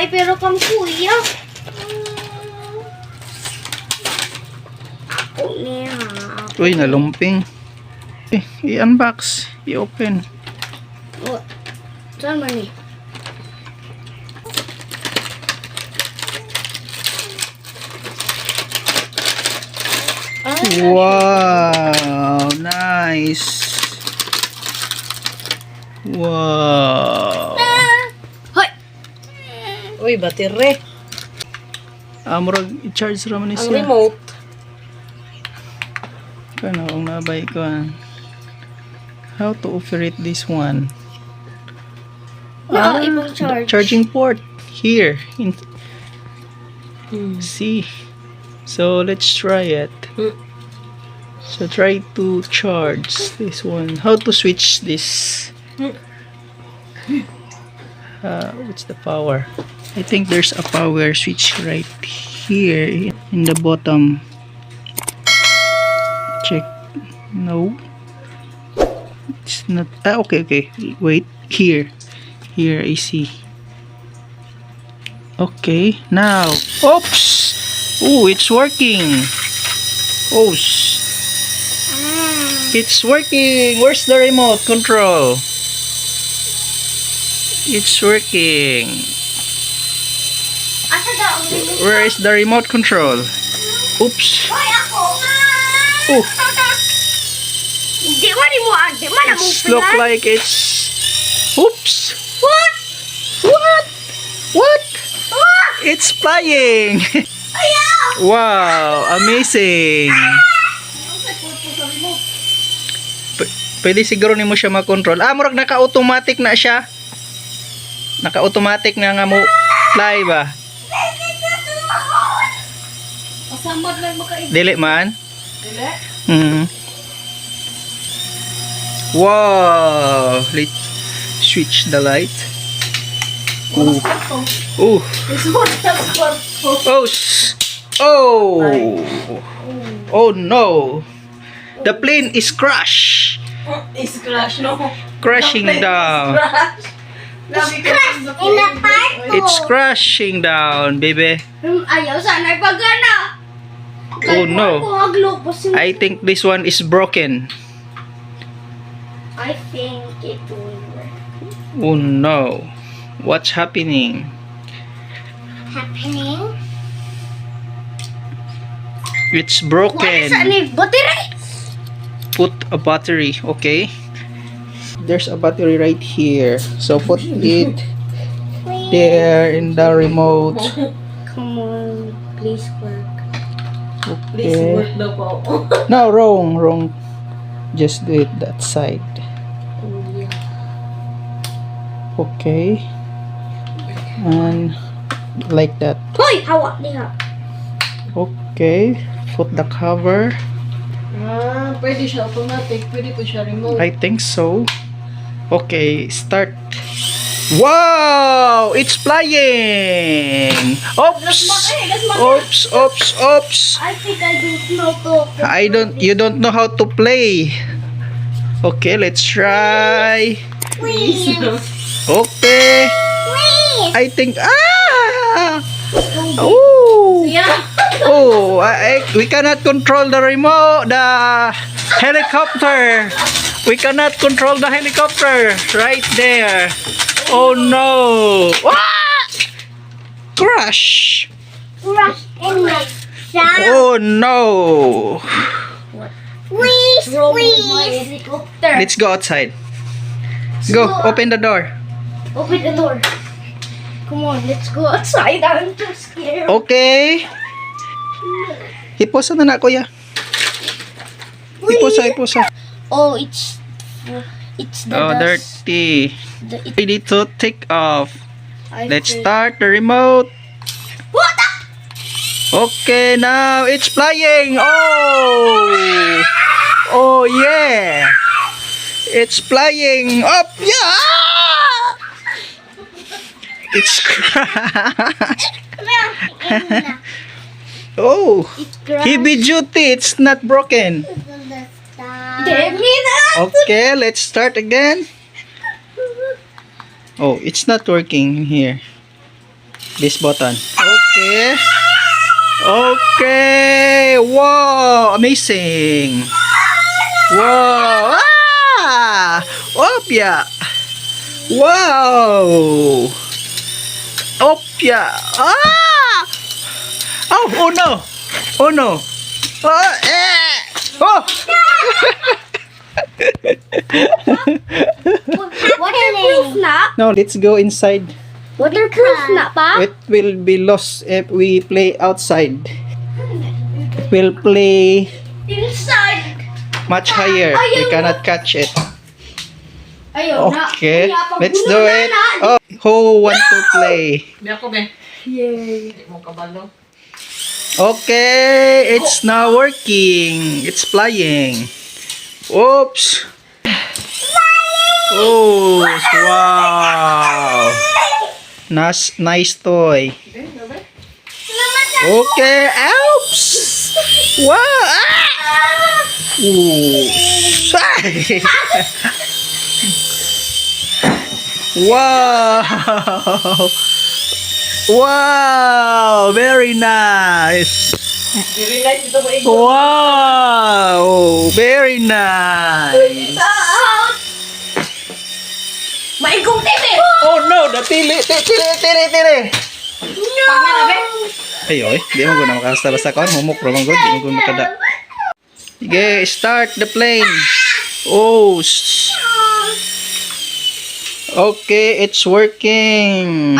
Ay, pero kang kuya. Ako niya. Uy, nalumping. I-unbox. I-open. Oh, saan ba ni? Wow! Nice! Wow! Hoy! Uy, battery. Murag i-charge raman ni Ang siya. remote. Kano ang nabay ko how to operate this one? Ibang charge. Charging port here. See? So let's try it. So try to charge this one. How to switch this? What's the power? I think there's a power switch right here in the bottom. Check. No. It's not. Okay. Wait. Here. I see. Okay. Now. Oops. Oh, it's working. Oh, it's working. Where's the remote control? It's working. Asa daw ang remote? Where is the remote control? Oops. Hoy, ako! Oh, Hindi man mo ante. Man ang it's look like it's. Oops. What? What? It's flying. Ayaw! Wow, amazing. Pwede siguro nimo siya makontrol. Murag naka-automatic na siya. Naka-automatic na nga mo fly ba? Pasamad lang makaig. Dili man. Dili? Wow. Let's switch the light. Walang kwarto. Oh. Gusto mo na kwarto. Oh no. The plane is crashed. Is crash, no? Crashing down. Crash. Lagi ka In the park? It's crashing down, baby. Ayaw sana pagana. Oh no. I I think this one is broken. think it will work. Oh no. What's happening? Happening? It's What is broken. ani battery? Put a battery, okay? There's a battery right here. So put it there in the remote. Come on, please work. Please Okay. work daw po. No, wrong. Just do it that side. Oh yeah. Okay. And like that. Hoy, hawak niya. Okay. Put the cover. Pwede siya automatic. Pwede po siya remote. I think so. Okay, start. Wow! It's flying! Oops! Oops! I think I don't know to. You don't know how to play. Okay, let's try. Please. Okay. Please. I think, Oh! Yeah. Oh, we cannot control the remote, the helicopter. We cannot control the helicopter right there. Oh no! What? Crash! Rush in my sound. Oh no! Please, My please. helicopter. Let's go outside. Go, open the door. Open the door. Come on, let's go outside. I'm too scared. Okay. Iposa na na, kuya. Iposa. Oh, it's the Oh, dust. dirty. Ready to take off. I Let's think- start the remote. What the? Okay, now it's flying. Oh yeah. It's flying up. Yeah. It's crashed. Oh, It's crashed. heavy duty. It's not broken. Give me that. Okay, let's start again. Oh, it's not working here. This button. Okay. Okay. Wow, amazing. Wow. Ah! Opya. Wow. Opya. Ah! Oh no. Oh no. Oh, eh. Oh. Waterproof na? Now let's go inside. Waterproof na pa? It will be lost if we play outside. We'll play Inside. much higher. We cannot catch it. Ayaw na. Okay, Kaya pag let's do bulong na it. na. Oh, who want to play? Di ako, be. Yay. Di mo kabalo. Okay, it's now working. It's flying. Oops. Oh, wow. Nice toy. Be, be. Okay, oops. Wow. Ah! Ooh. Wow. Wow, very nice. Very nice ito mo ikaw. Wow, very nice. Out. Maigong TV. Oh no, tili. No. Pagna na, be. Ayoy, di mo guna makasta-basta kon, humok ra man gud, di mo guna makada. Sige, start the plane. Oh. Okay, it's working.